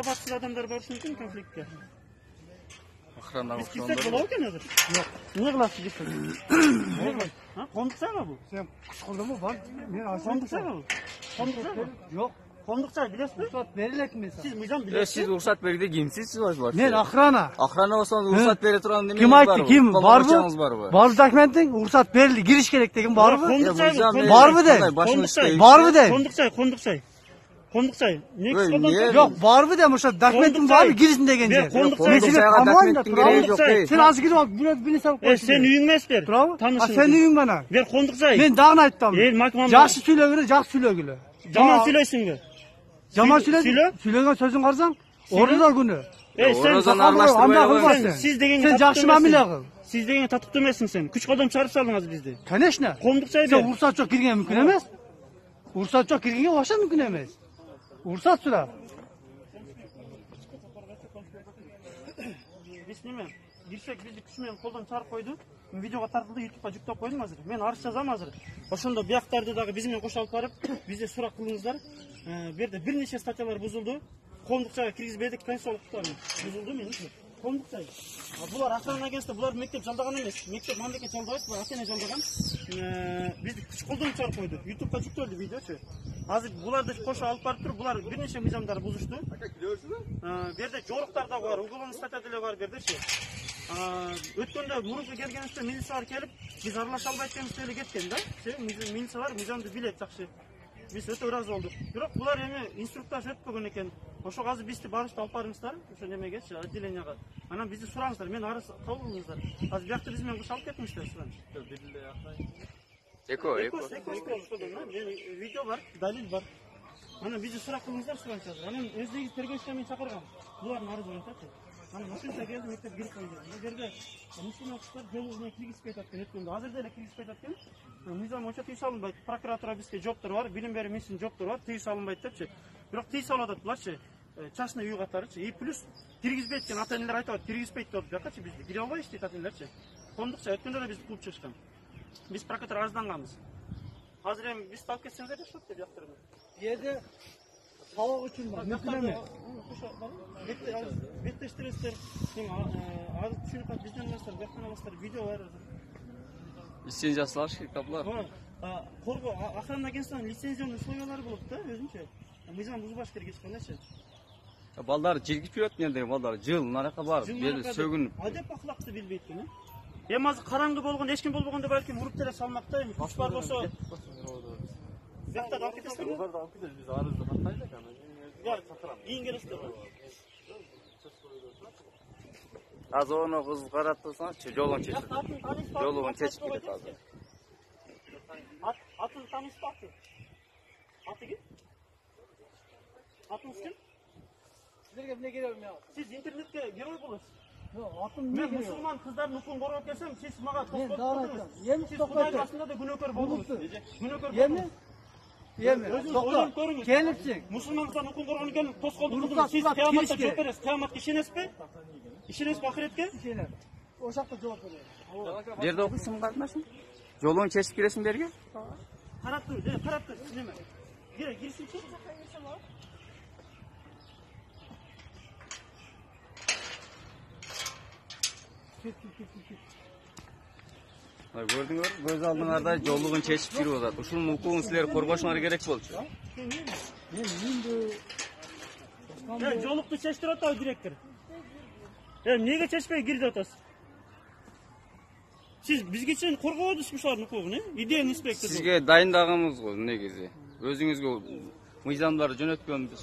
Сабатсыз адамдар барышы мүмкін конфликтке. Охрана Biz gitsek болады екен hazır. Yok. Ne kılasın gitsek? Ne kılasın? Ha? Kondukça mı bu? Sen kuşkuldu mu var? Kondukça mı bu? Kondukça mı? Yok. Kondukça biliyorsun mu? Ruhsat verilek mi sen? Siz mizan biliyorsunuz. Siz ruhsat berdi kimsiz var? Men akrana. Akrana olsanız ruhsat beri turan demeyin. Kim aytdı? Kim? Var mı? Var dokumentin ruhsat verildi. Giriş gerek dedim. Var mı? Var mı de? Kondukça. Yok var mı demiş dokumentin var mı girişinde gence. Sen az gidip beni sen sen üyünmezler. Sen üyün bana. Ver kondukçayı. Ben dağına ayttam. Жақсы сөйлөгүлө, жақсы сөйлөгүлө. Жаман сүйлөйсүңбү? Жаман сүйлөгөн сөзүң карасаң, ордо күнү. Siz degенге sen жақсы мамиле кыл. Siz degенге татыктуу эмессиң сен. Күч колдон чыгарып салдыңыз бизди. Конечно. Кондукчай бер. Сен уруксат жок кирген мүмкүн эмес. Уруксат жок киргенге ошо мүмкүн эмес. Уруксат сурап. Биз неме? Бирсек бизди күч менен колдон чыгарып койду. Видеоға тартылды, YouTube'ға жүктеп қойдым азыр. Мен арыз жазам азыр. Ошондо бияктарды дагы бизмен кошо алып барып, бизде сурак кылыңыздар. Берде бир нече статьялар бузулду. Коомдукчага киргизбедик, пенсиялыктарын бузулду менин. Коомдукча. Булар Астана агентство, булар мектеп жалдаган эмес. Мектеп мамлекет жалдабайт, булар ата-эне жалдаган. Бизди күч колдон чыгарып койду. YouTube'га жүктөлдү видеочу. Азыр буларды кошо алып барып туруп, булар бир нече мыйзамдар бузушту. Берде жоруктар да бар, уголовный статья деле бар бердечи. Өткөндө мурунку келгенибизде милициялар келип, биз аралаша албайт экенибизди эле кеткен да. Милициялар мыйзамды билет жакшы. Биз өтө ыраазы болдук. Бирок булар эми инструктаж өтпөгөн экен. Ошо азыр бизди барышты алып барыңыздар, ошо немегечи, отделенияга. Анан бизди сураңыздар, мен арыз кабыл кылыңыздар. Азыр биякта биз менен куш алып кетмиштер силер. Эко. Видео бар, далил бар. Анан бизди сурак кылыңыздар, суранча. Анан өздөрүңүз тергөө иштемей чакырган. Булардын арызы боюнчачы. Hani машинка geldi мектеп girip koydu. Berде мусулман кыздар жолуна киргизбей жатқан өткөндө. Азыр деле киргизбей жатқан. Мыйзам боюнча тийиш алынбайт. Прокуратура бизге жооптор бар, билим берүү миссиясынын жооптор бар, тийиш алынбайт депчи. Бирок тийиш алып атат буларчы. Частный үй катарычы. И плюс киргизбейт экен ата-энелер айтат, киргизбейт деп бакачы бизди. Кире албайбыз дейт ата-энелерчи. Кондукча өткөндө да бизди кууп чыгышкан. Биз прокуратура арызданганбыз. Азыр эми биз алып кетсеңиздер жашап деп жактырмын. Жерде сабак үчүн мүмкүн эмес. Беттештиресиздер. Азыр түшүнүп калып бизден аласыздар, бияктан аласыздар, видео бар азыр. Лицензиясы алыш керек каплар. Коргоо охрана агентствонун лицензиялуу условиялары болот да, өзүнчө. Мыйзам бузбаш керек эч кандайчы. Балдар жиргип жүрөт менде, балдар жыл наракка барып, бери сөгүнүп. Адеп акылакты билбейт экен. Эми азыр караңгы болгон, эч ким болбогондо балким уруп деле салмакта, эми күч бар болсо. Бияктан алып кетесиздер. Буларды алып кетебиз, биз арызды каттайлы экен. Кийин келесиздер. Азыр onu kız karatırsanız yolun çeşit. Yolun çeşit gidip azır. Atın tanıştı atı. Atı git. Atınız kim? Sizlerge ne geliyorum ya? Siz internetke giroy bulursunuz. Yok, atın ne geliyor? Müslüman kızların hukukunu korup gelsem siz mağa toz koydunuz. Siz Kuday'ın aslında da günökör buldunuz. Yemi? Yemi. Doktor. Gelipsin. Müslüman kızların hukukunu korup gelin toz koydunuz. Siz kıyamatta cevap veririz. Kıyamat işiniz mi? İşiniz mi ahiretke? İşiniz. O şartta cevap veriyor. Nerede okuyorsun kardeşim? Yolun çeşit giresin dergi? Karap dur, karap dur. Sineme. Girsin ki. Gördün mü? Göz aldığınızda yolluğun çeşit giriyor zaten. Uşunun hukukunu sizlere korgoşmaları gerek boldu. Жолукту чечтирип атабы директор? Эмнеге чечпей кирди атасыз? Сиз бизге чейин коргободуңуз ушулардын укугун, идея инспектор. Сизге дайындаганбыз го негизи. Өзүңүзгө мыйзамдарды жөнөткөнбүз.